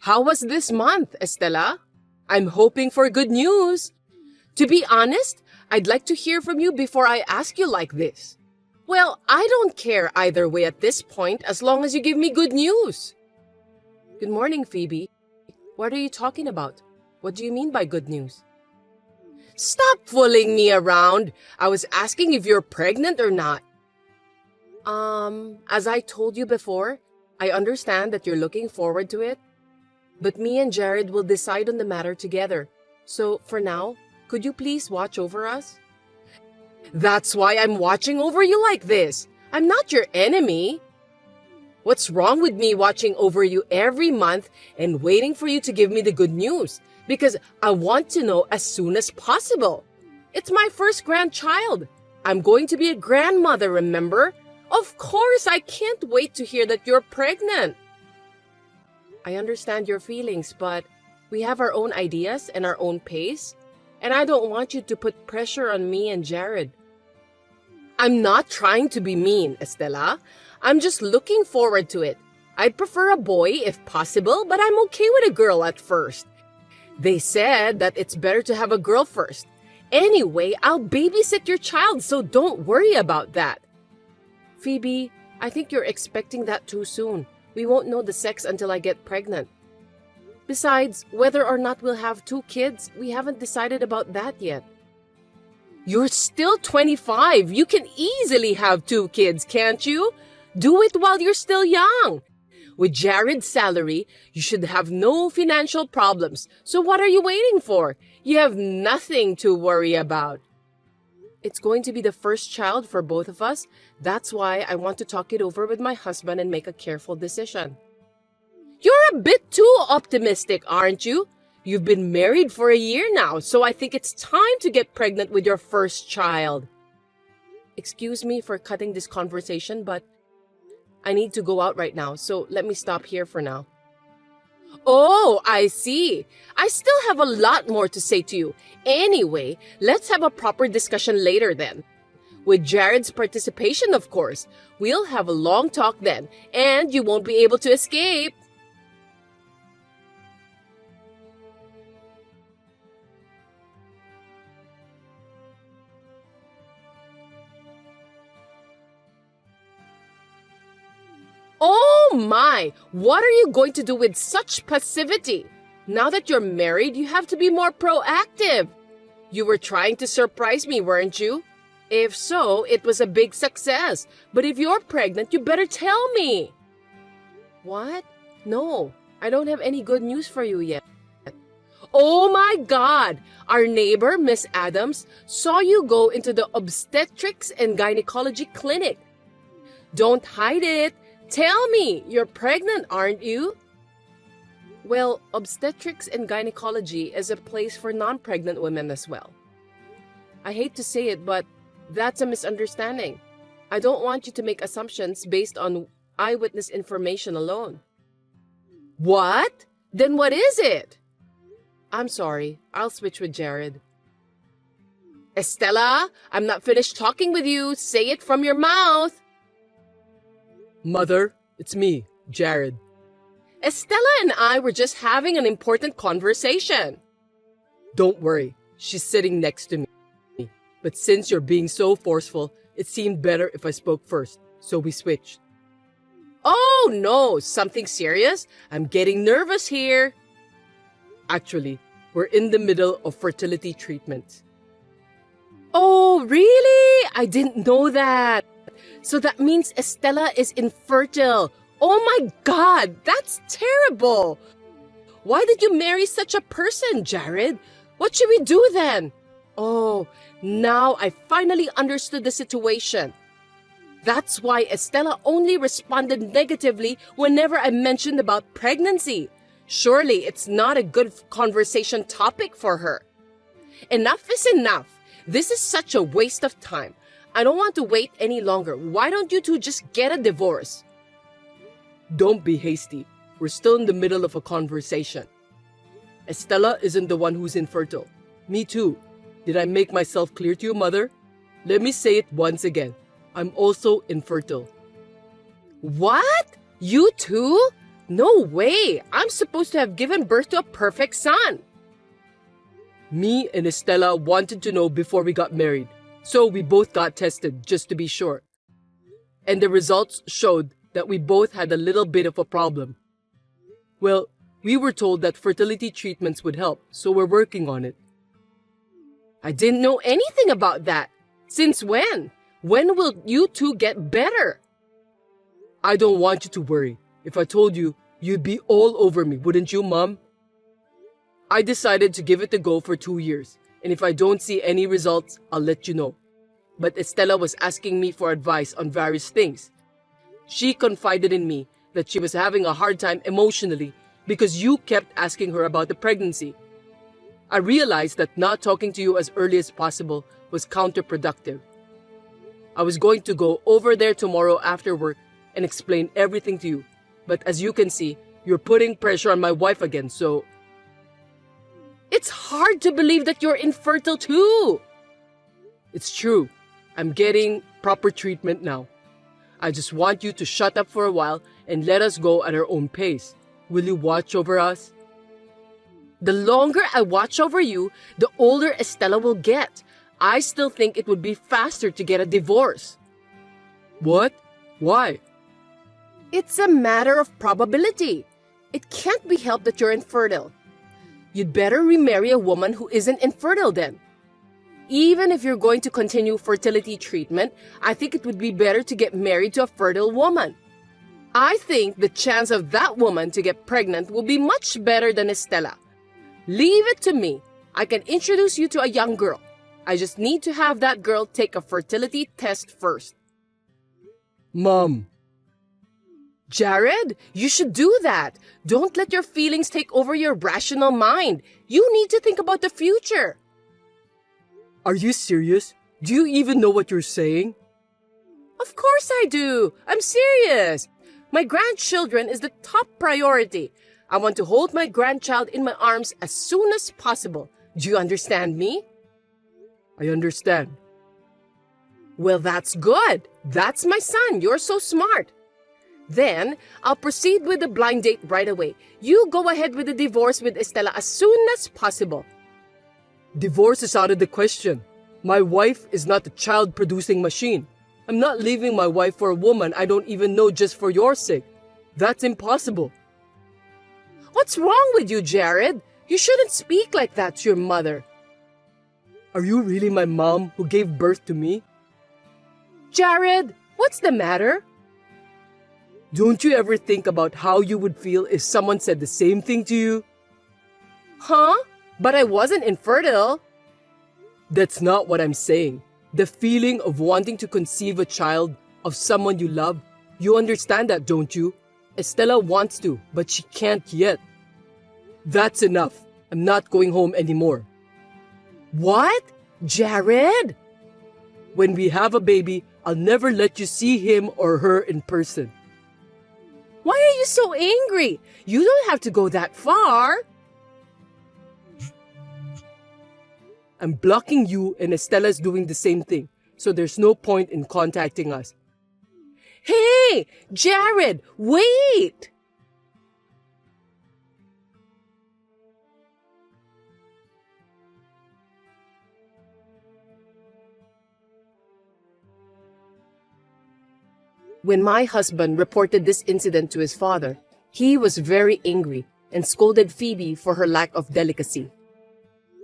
How was this month, Estela? I'm hoping for good news. To be honest, I'd like to hear from you before I ask you like this. Well, I don't care either way at this point as long as you give me good news. Good morning, Phoebe. What are you talking about? What do you mean by good news? Stop fooling me around. I was asking if you're pregnant or not. As I told you before, I understand that you're looking forward to it. But me and Jared will decide on the matter together. So, for now, could you please watch over us? That's why I'm watching over you like this. I'm not your enemy. What's wrong with me watching over you every month and waiting for you to give me the good news? Because I want to know as soon as possible. It's my first grandchild. I'm going to be a grandmother, remember? Of course, I can't wait to hear that you're pregnant. I understand your feelings, but we have our own ideas and our own pace, and I don't want you to put pressure on me and Jared. I'm not trying to be mean, Estela. I'm just looking forward to it. I'd prefer a boy if possible, but I'm okay with a girl at first. They said that it's better to have a girl first. Anyway, I'll babysit your child, so don't worry about that. Phoebe, I think you're expecting that too soon. We won't know the sex until I get pregnant. Besides, whether or not we'll have 2 kids, we haven't decided about that yet. You're still 25. You can easily have 2 kids, can't you? Do it while you're still young. With Jared's salary, you should have no financial problems. So what are you waiting for? You have nothing to worry about. It's going to be the first child for both of us. That's why I want to talk it over with my husband and make a careful decision. You're a bit too optimistic, aren't you? You've been married for a year now, so I think it's time to get pregnant with your first child. Excuse me for cutting this conversation, but I need to go out right now, so let me stop here for now. Oh, I see. I still have a lot more to say to you. Anyway, let's have a proper discussion later then. With Jared's participation, of course. We'll have a long talk then, and you won't be able to escape. Oh my! What are you going to do with such passivity? Now that you're married, you have to be more proactive. You were trying to surprise me, weren't you? If so, it was a big success. But if you're pregnant, you better tell me. What? No, I don't have any good news for you yet. Oh my God! Our neighbor, Miss Adams, saw you go into the obstetrics and gynecology clinic. Don't hide it. Tell me, you're pregnant, aren't you? Well, obstetrics and gynecology is a place for non-pregnant women as well. I hate to say it, but that's a misunderstanding. I don't want you to make assumptions based on eyewitness information alone. What? Then what is it? I'm sorry. I'll switch with Jared. Estela, I'm not finished talking with you. Say it from your mouth. Mother, it's me, Jared. Estela and I were just having an important conversation. Don't worry, she's sitting next to me. But since you're being so forceful, it seemed better if I spoke first, so we switched. Oh no, something serious? I'm getting nervous here. Actually, we're in the middle of fertility treatment. Oh, really? I didn't know that. So that means Estela is infertile. Oh my God, that's terrible. Why did you marry such a person, Jared? What should we do then? Oh, now I finally understood the situation. That's why Estela only responded negatively whenever I mentioned about pregnancy. Surely it's not a good conversation topic for her. Enough is enough. This is such a waste of time. I don't want to wait any longer. Why don't you two just get a divorce? Don't be hasty. We're still in the middle of a conversation. Estela isn't the one who's infertile. Me too. Did I make myself clear to you, Mother? Let me say it once again. I'm also infertile. What? You too? No way! I'm supposed to have given birth to a perfect son. Me and Estella wanted to know before we got married, so we both got tested just to be sure. And the results showed that we both had a little bit of a problem. Well, we were told that fertility treatments would help, so we're working on it. I didn't know anything about that. Since when? When will you two get better? I don't want you to worry. If I told you, you'd be all over me, wouldn't you, Mom? I decided to give it a go for 2 years, and if I don't see any results, I'll let you know. But Estella was asking me for advice on various things. She confided in me that she was having a hard time emotionally because you kept asking her about the pregnancy. I realized that not talking to you as early as possible was counterproductive. I was going to go over there tomorrow after work and explain everything to you. But as you can see, you're putting pressure on my wife again, so... It's hard to believe that you're infertile too. It's true. I'm getting proper treatment now. I just want you to shut up for a while and let us go at our own pace. Will you watch over us? The longer I watch over you, the older Estella will get. I still think it would be faster to get a divorce. What? Why? It's a matter of probability. It can't be helped that you're infertile. You'd better remarry a woman who isn't infertile then. Even if you're going to continue fertility treatment, I think it would be better to get married to a fertile woman. I think the chance of that woman to get pregnant will be much better than Estella. Leave it to me. I can introduce you to a young girl. I just need to have that girl take a fertility test first. Mom. Jared, you should do that. Don't let your feelings take over your rational mind. You need to think about the future. Are you serious? Do you even know what you're saying? Of course I do. I'm serious. My grandchildren is the top priority. I want to hold my grandchild in my arms as soon as possible. Do you understand me? I understand. Well, that's good. That's my son. You're so smart. Then, I'll proceed with the blind date right away. You go ahead with the divorce with Estella as soon as possible. Divorce is out of the question. My wife is not a child-producing machine. I'm not leaving my wife for a woman I don't even know just for your sake. That's impossible. What's wrong with you, Jared? You shouldn't speak like that to your mother. Are you really my mom who gave birth to me? Jared, what's the matter? Don't you ever think about how you would feel if someone said the same thing to you? Huh? But I wasn't infertile. That's not what I'm saying. The feeling of wanting to conceive a child of someone you love, you understand that, don't you? Estella wants to, but she can't yet. That's enough. I'm not going home anymore. What? Jared? When we have a baby, I'll never let you see him or her in person. Why are you so angry? You don't have to go that far. I'm blocking you and Estella's doing the same thing, so there's no point in contacting us. Hey, Jared, wait! When my husband reported this incident to his father, he was very angry and scolded Phoebe for her lack of delicacy.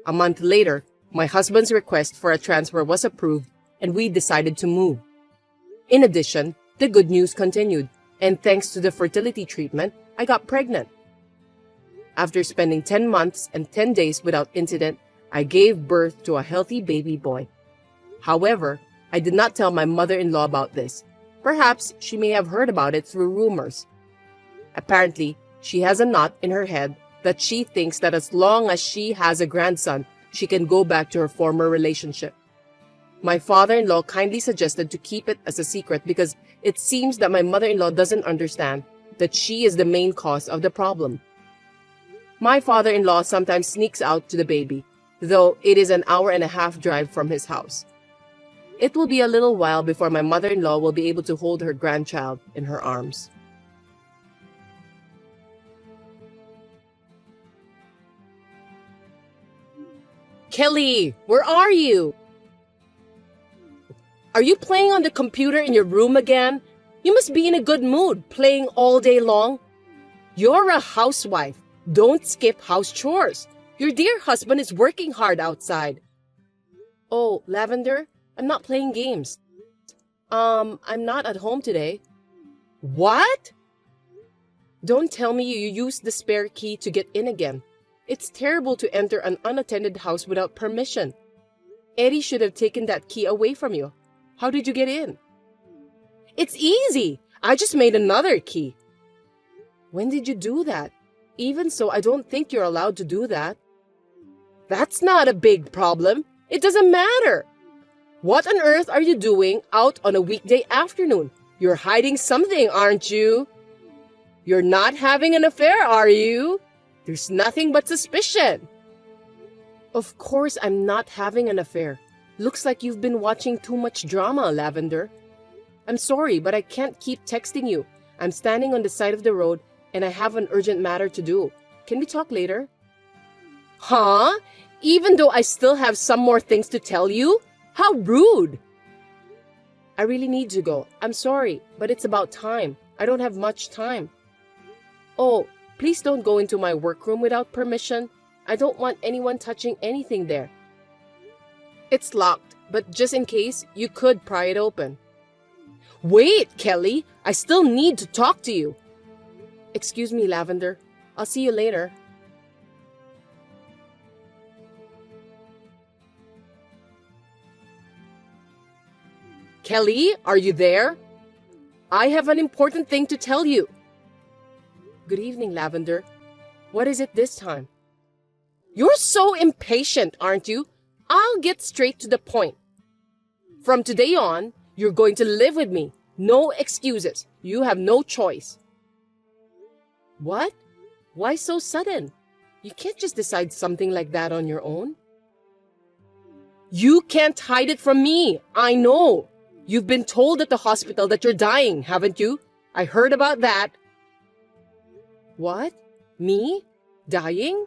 A month later, my husband's request for a transfer was approved and we decided to move. In addition, the good news continued, and thanks to the fertility treatment, I got pregnant. After spending 10 months and 10 days without incident, I gave birth to a healthy baby boy. However, I did not tell my mother-in-law about this. Perhaps she may have heard about it through rumors. Apparently, she has a knot in her head that she thinks that as long as she has a grandson, she can go back to her former relationship. My father-in-law kindly suggested to keep it as a secret because it seems that my mother-in-law doesn't understand that she is the main cause of the problem. My father-in-law sometimes sneaks out to the baby, though it is an hour-and-a-half drive from his house. It will be a little while before my mother-in-law will be able to hold her grandchild in her arms. Kelly, where are you? Are you playing on the computer in your room again? You must be in a good mood, playing all day long. You're a housewife. Don't skip house chores. Your dear husband is working hard outside. Oh, Lavender, I'm not playing games. I'm not at home today. What? Don't tell me you used the spare key to get in again. It's terrible to enter an unattended house without permission. Eddie should have taken that key away from you. How did you get in? It's easy. I just made another key. When did you do that? Even so, I don't think you're allowed to do that. That's not a big problem. It doesn't matter. What on earth are you doing out on a weekday afternoon? You're hiding something, aren't you? You're not having an affair, are you? There's nothing but suspicion. Of course I'm not having an affair. Looks like you've been watching too much drama, Lavender. I'm sorry, but I can't keep texting you. I'm standing on the side of the road and I have an urgent matter to do. Can we talk later? Huh? Even though I still have some more things to tell you? How rude! I really need to go. I'm sorry, but it's about time. I don't have much time. Oh, please don't go into my workroom without permission. I don't want anyone touching anything there. It's locked, but just in case, you could pry it open. Wait, Kelly! I still need to talk to you. Excuse me, Lavender. I'll see you later. Kelly, are you there? I have an important thing to tell you. Good evening, Lavender. What is it this time? You're so impatient, aren't you? I'll get straight to the point. From today on, you're going to live with me. No excuses. You have no choice. What? Why so sudden? You can't just decide something like that on your own. You can't hide it from me. I know. You've been told at the hospital that you're dying, haven't you? I heard about that. What? Me? Dying?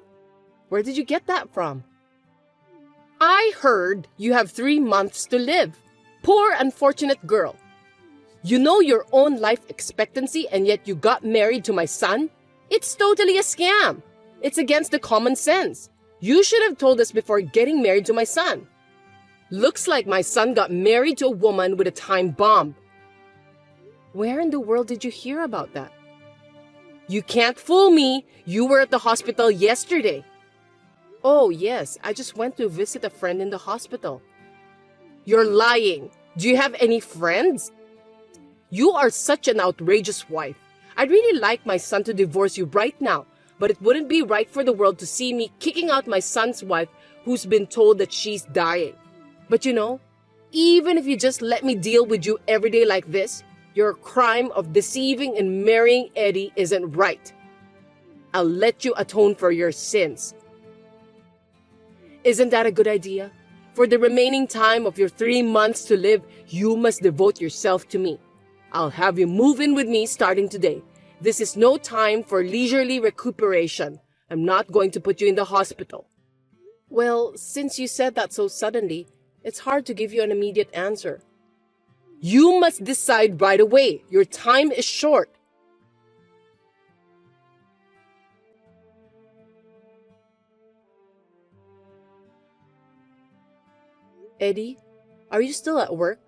Where did you get that from? I heard you have 3 months to live. Poor unfortunate girl. You know your own life expectancy and yet you got married to my son? It's totally a scam. It's against the common sense. You should have told us before getting married to my son. Looks like my son got married to a woman with a time bomb. Where in the world did you hear about that? You can't fool me. You were at the hospital yesterday. Oh, yes. I just went to visit a friend in the hospital. You're lying. Do you have any friends? You are such an outrageous wife. I'd really like my son to divorce you right now, but it wouldn't be right for the world to see me kicking out my son's wife who's been told that she's dying. But you know, even if you just let me deal with you every day like this, your crime of deceiving and marrying Eddie isn't right. I'll let you atone for your sins. Isn't that a good idea? For the remaining time of your 3 months to live, you must devote yourself to me. I'll have you move in with me starting today. This is no time for leisurely recuperation. I'm not going to put you in the hospital. Well, since you said that so suddenly, it's hard to give you an immediate answer. You must decide right away. Your time is short. Eddie, are you still at work?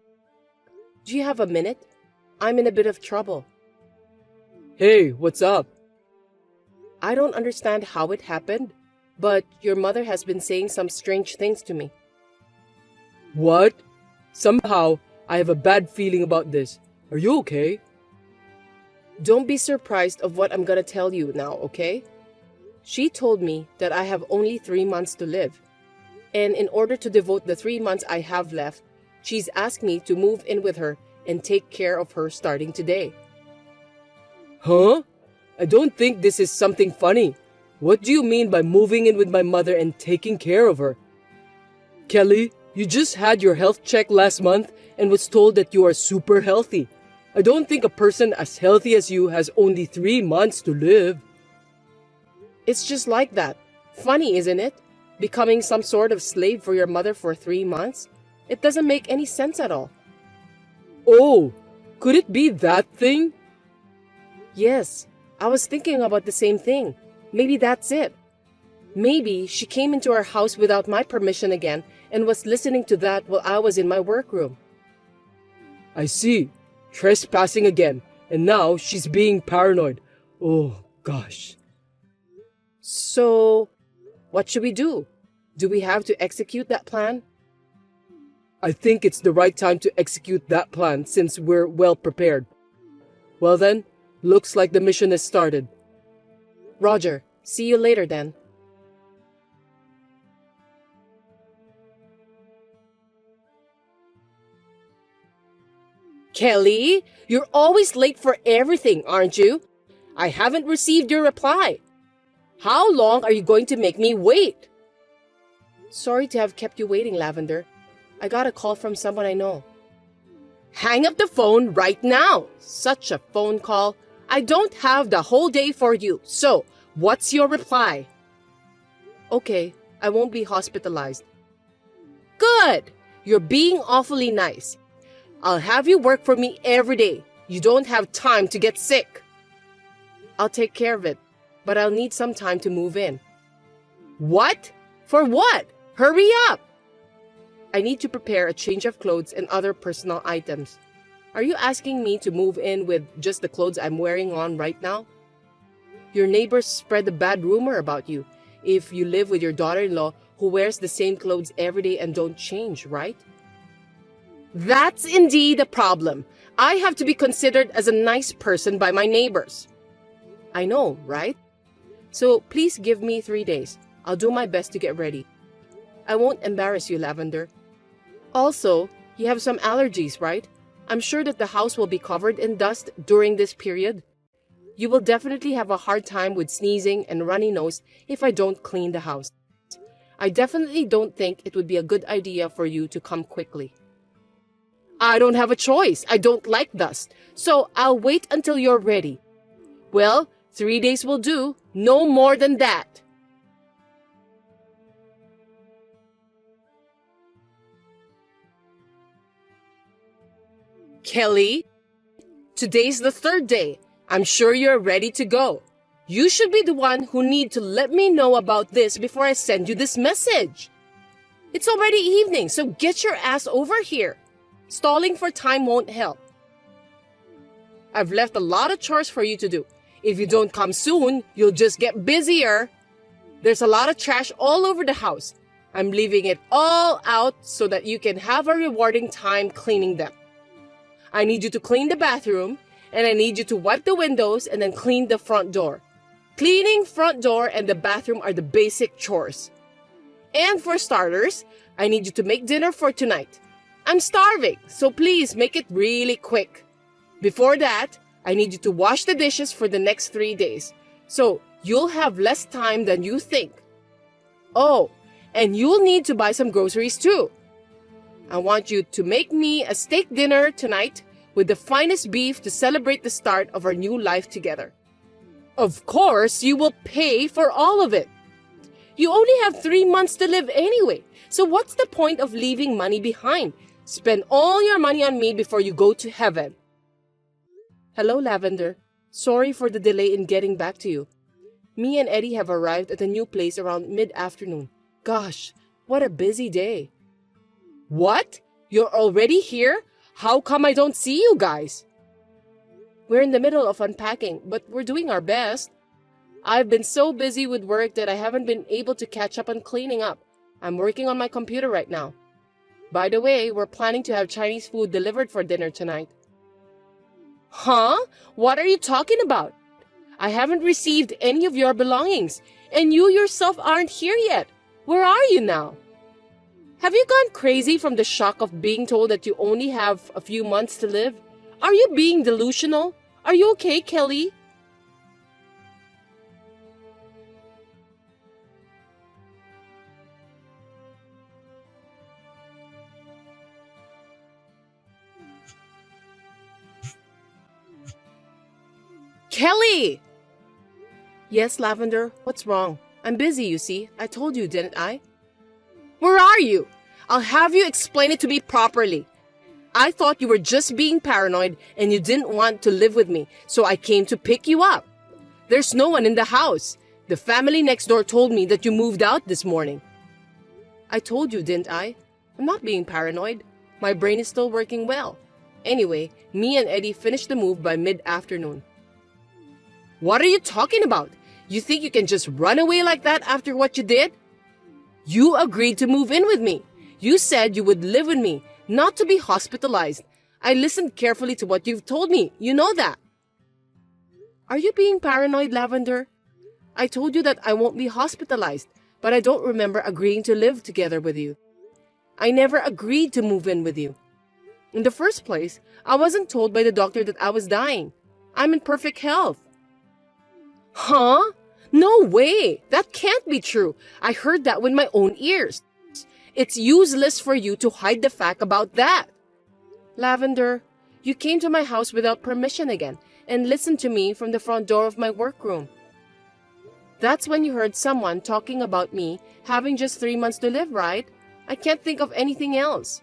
Do you have a minute? I'm in a bit of trouble. Hey, what's up? I don't understand how it happened, but your mother has been saying some strange things to me. What? Somehow, I have a bad feeling about this. Are you okay? Don't be surprised of what I'm gonna tell you now, okay? She told me that I have only 3 months to live. And in order to devote the 3 months I have left, she's asked me to move in with her and take care of her starting today. Huh? I don't think this is something funny. What do you mean by moving in with my mother and taking care of her? Kelly, you just had your health check last month and was told that you are super healthy. I don't think a person as healthy as you has only 3 months to live. It's just like that. Funny, isn't it? Becoming some sort of slave for your mother for 3 months? It doesn't make any sense at all. Oh, could it be that thing? Yes, I was thinking about the same thing. Maybe that's it. Maybe she came into our house without my permission again and was listening to that while I was in my workroom. I see. Trespassing again. And now she's being paranoid. Oh, gosh. So, what should we do? Do we have to execute that plan? I think it's the right time to execute that plan since we're well prepared. Well then, looks like the mission has started. Roger, see you later then. Kelly, you're always late for everything, aren't you? I haven't received your reply. How long are you going to make me wait? Sorry to have kept you waiting, Lavender. I got a call from someone I know. Hang up the phone right now. Such a phone call. I don't have the whole day for you. So, what's your reply? Okay, I won't be hospitalized. Good. You're being awfully nice. I'll have you work for me every day. You don't have time to get sick. I'll take care of it, but I'll need some time to move in. What? For what? Hurry up! I need to prepare a change of clothes and other personal items. Are you asking me to move in with just the clothes I'm wearing on right now? Your neighbors spread a bad rumor about you if you live with your daughter-in-law who wears the same clothes every day and don't change, right? That's indeed a problem. I have to be considered as a nice person by my neighbors. I know, right? So please give me 3 days. I'll do my best to get ready. I won't embarrass you, Lavender. Also, you have some allergies, right? I'm sure that the house will be covered in dust during this period. You will definitely have a hard time with sneezing and runny nose if I don't clean the house. I definitely don't think it would be a good idea for you to come quickly. I don't have a choice. I don't like dust. So I'll wait until you're ready. Well, 3 days will do. No more than that. Kelly, today's the 3rd day. I'm sure you're ready to go. You should be the one who need to let me know about this before I send you this message. It's already evening, so get your ass over here. Stalling for time won't help. I've left a lot of chores for you to do. If you don't come soon, you'll just get busier. There's a lot of trash all over the house. I'm leaving it all out so that you can have a rewarding time cleaning them. I need you to clean the bathroom, and I need you to wipe the windows and then clean the front door. Cleaning front door and the bathroom are the basic chores. And for starters, I need you to make dinner for tonight. I'm starving, so please make it really quick. Before that, I need you to wash the dishes for the next 3 days, so you'll have less time than you think. Oh, and you'll need to buy some groceries too. I want you to make me a steak dinner tonight with the finest beef to celebrate the start of our new life together. Of course, you will pay for all of it. You only have 3 months to live anyway, so what's the point of leaving money behind? Spend all your money on me before you go to heaven. Hello, Lavender. Sorry for the delay in getting back to you. Me and Eddie have arrived at a new place around mid-afternoon. Gosh, what a busy day. What? You're already here? How come I don't see you guys? We're in the middle of unpacking, but we're doing our best. I've been so busy with work that I haven't been able to catch up on cleaning up. I'm working on my computer right now. By the way, we're planning to have Chinese food delivered for dinner tonight. Huh? What are you talking about? I haven't received any of your belongings, and you yourself aren't here yet. Where are you now? Have you gone crazy from the shock of being told that you only have a few months to live? Are you being delusional? Are you okay, Kelly? Kelly! Yes, Lavender, what's wrong? I'm busy, you see. I told you, didn't I? Where are you? I'll have you explain it to me properly. I thought you were just being paranoid and you didn't want to live with me, so I came to pick you up. There's no one in the house. The family next door told me that you moved out this morning. I told you, didn't I? I'm not being paranoid. My brain is still working well. Anyway, me and Eddie finished the move by mid-afternoon. What are you talking about? You think you can just run away like that after what you did? You agreed to move in with me. You said you would live with me, not to be hospitalized. I listened carefully to what you've told me. You know that. Are you being paranoid, Lavender? I told you that I won't be hospitalized, but I don't remember agreeing to live together with you. I never agreed to move in with you. In the first place, I wasn't told by the doctor that I was dying. I'm in perfect health. Huh? No way! That can't be true. I heard that with my own ears. It's useless for you to hide the fact about that. Lavender, you came to my house without permission again and listened to me from the front door of my workroom. That's when you heard someone talking about me having just 3 months to live, right? I can't think of anything else.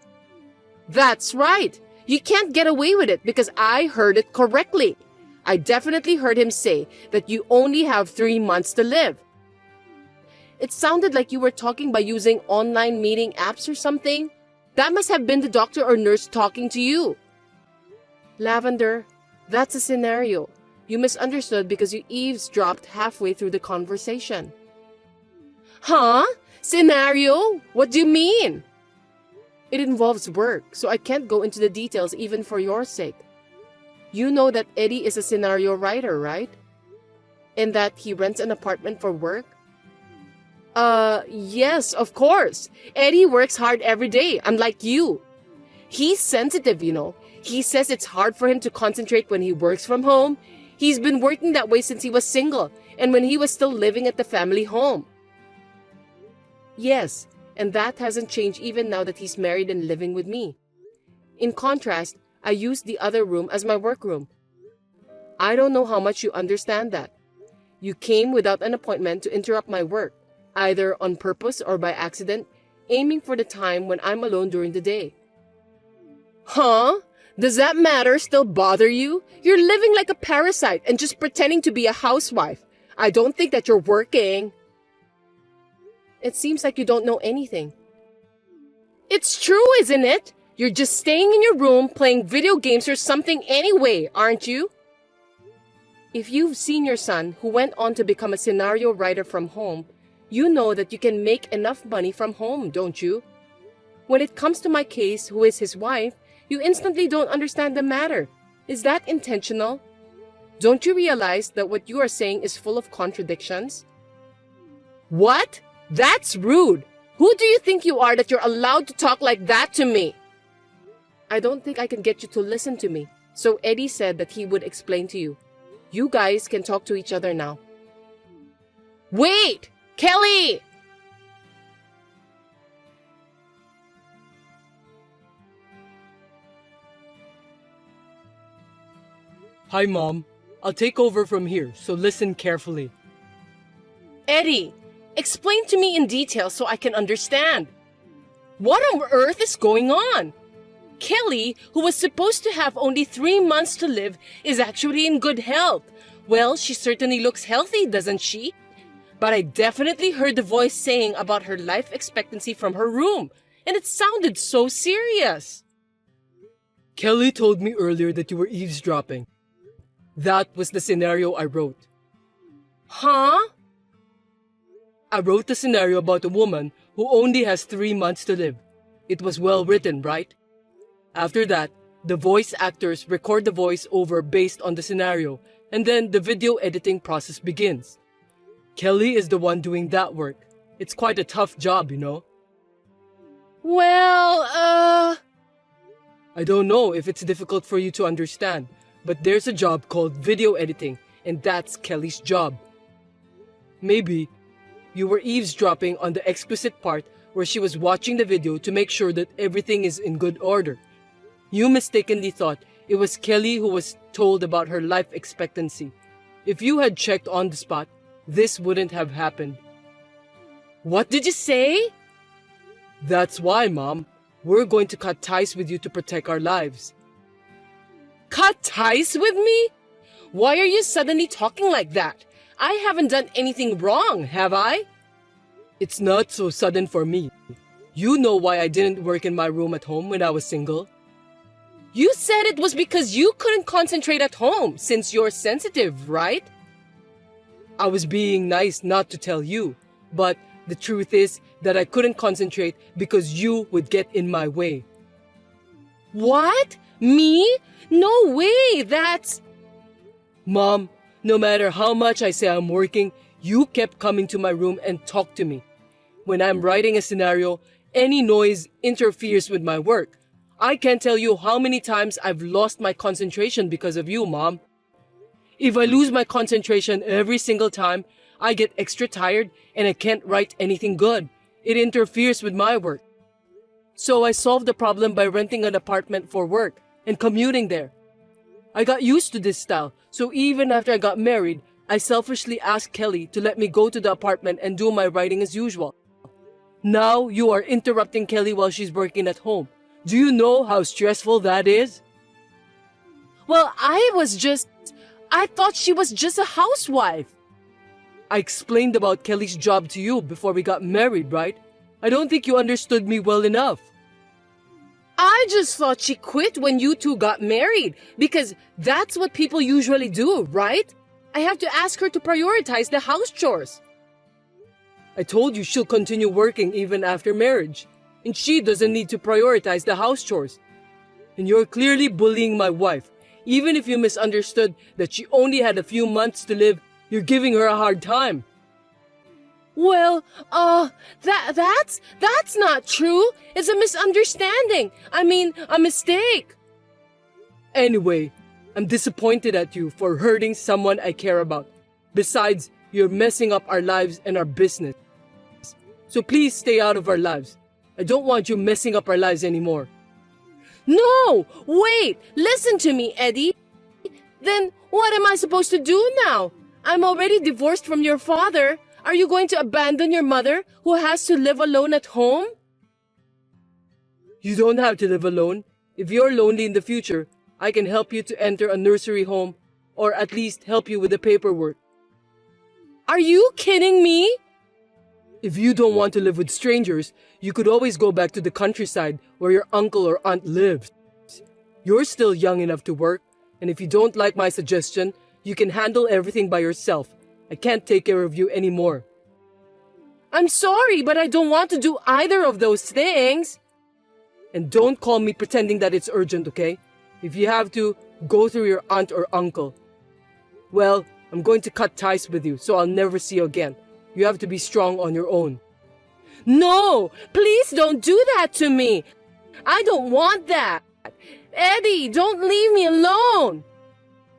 That's right. You can't get away with it because I heard it correctly. I definitely heard him say that you only have 3 months to live. It sounded like you were talking by using online meeting apps or something. That must have been the doctor or nurse talking to you. Lavender, that's a scenario. You misunderstood because you eavesdropped halfway through the conversation. Huh? Scenario? What do you mean? It involves work, so I can't go into the details even for your sake. You know that Eddie is a scenario writer, right? And that he rents an apartment for work? Yes, of course. Eddie works hard every day, unlike you. He's sensitive, you know. He says it's hard for him to concentrate when he works from home. He's been working that way since he was single and when he was still living at the family home. Yes, and that hasn't changed even now that he's married and living with me. In contrast, I used the other room as my workroom. I don't know how much you understand that. You came without an appointment to interrupt my work, either on purpose or by accident, aiming for the time when I'm alone during the day. Huh? Does that matter still bother you? You're living like a parasite and just pretending to be a housewife. I don't think that you're working. It seems like you don't know anything. It's true, isn't it? You're just staying in your room playing video games or something anyway, aren't you? If you've seen your son, who went on to become a scenario writer from home, you know that you can make enough money from home, don't you? When it comes to my case, who is his wife, you instantly don't understand the matter. Is that intentional? Don't you realize that what you are saying is full of contradictions? What? That's rude. Who do you think you are that you're allowed to talk like that to me? I don't think I can get you to listen to me. So Eddie said that he would explain to you. You guys can talk to each other now. Wait! Kelly! Hi, Mom. I'll take over from here, so listen carefully. Eddie, explain to me in detail so I can understand. What on earth is going on? Kelly, who was supposed to have only 3 months to live, is actually in good health. Well, she certainly looks healthy, doesn't she? But I definitely heard the voice saying about her life expectancy from her room, and it sounded so serious. Kelly told me earlier that you were eavesdropping. That was the scenario I wrote. Huh? I wrote the scenario about a woman who only has 3 months to live. It was well written, right? After that, the voice actors record the voice over based on the scenario, and then the video editing process begins. Kelly is the one doing that work. It's quite a tough job, you know? Well, I don't know if it's difficult for you to understand, but there's a job called video editing, and that's Kelly's job. Maybe you were eavesdropping on the exquisite part where she was watching the video to make sure that everything is in good order. You mistakenly thought it was Kelly who was told about her life expectancy. If you had checked on the spot, this wouldn't have happened. What did you say? That's why, Mom. We're going to cut ties with you to protect our lives. Cut ties with me? Why are you suddenly talking like that? I haven't done anything wrong, have I? It's not so sudden for me. You know why I didn't work in my room at home when I was single? You said it was because you couldn't concentrate at home since you're sensitive, right? I was being nice not to tell you, but the truth is that I couldn't concentrate because you would get in my way. What? Me? No way, that's... Mom, no matter how much I say I'm working, you kept coming to my room and talk to me. When I'm writing a scenario, any noise interferes with my work. I can't tell you how many times I've lost my concentration because of you, Mom. If I lose my concentration every single time, I get extra tired and I can't write anything good. It interferes with my work. So I solved the problem by renting an apartment for work and commuting there. I got used to this style, so even after I got married, I selfishly asked Kelly to let me go to the apartment and do my writing as usual. Now you are interrupting Kelly while she's working at home. Do you know how stressful that is? Well, I thought she was just a housewife. I explained about Kelly's job to you before we got married, right? I don't think you understood me well enough. I just thought she quit when you two got married, because that's what people usually do, right? I have to ask her to prioritize the house chores. I told you she'll continue working even after marriage, and she doesn't need to prioritize the house chores. And you're clearly bullying my wife. Even if you misunderstood that she only had a few months to live, you're giving her a hard time. Well, that's not true. It's a misunderstanding. I mean, a mistake. Anyway, I'm disappointed at you for hurting someone I care about. Besides, you're messing up our lives and our business. So please stay out of our lives. I don't want you messing up our lives anymore. No! Wait! Listen to me, Eddie. Then what am I supposed to do now? I'm already divorced from your father. Are you going to abandon your mother, who has to live alone at home? You don't have to live alone. If you're lonely in the future, I can help you to enter a nursery home, or at least help you with the paperwork. Are you kidding me? If you don't want to live with strangers, you could always go back to the countryside where your uncle or aunt lives. You're still young enough to work, and if you don't like my suggestion, you can handle everything by yourself. I can't take care of you anymore. I'm sorry, but I don't want to do either of those things. And don't call me pretending that it's urgent, okay? If you have to, go through your aunt or uncle. Well, I'm going to cut ties with you, so I'll never see you again. You have to be strong on your own. No! Please don't do that to me! I don't want that! Eddie, don't leave me alone!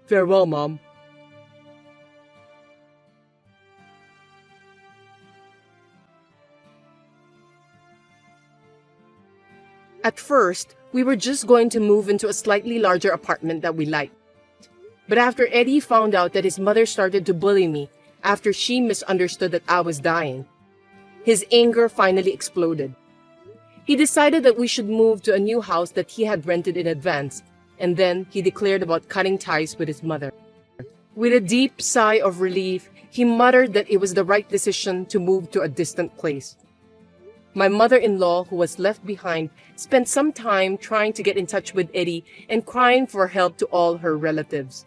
Farewell, Mom. At first, we were just going to move into a slightly larger apartment that we liked. But after Eddie found out that his mother started to bully me after she misunderstood that I was dying, his anger finally exploded. He decided that we should move to a new house that he had rented in advance, and then he declared about cutting ties with his mother. With a deep sigh of relief, he muttered that it was the right decision to move to a distant place. My mother-in-law, who was left behind, spent some time trying to get in touch with Eddie and crying for help to all her relatives.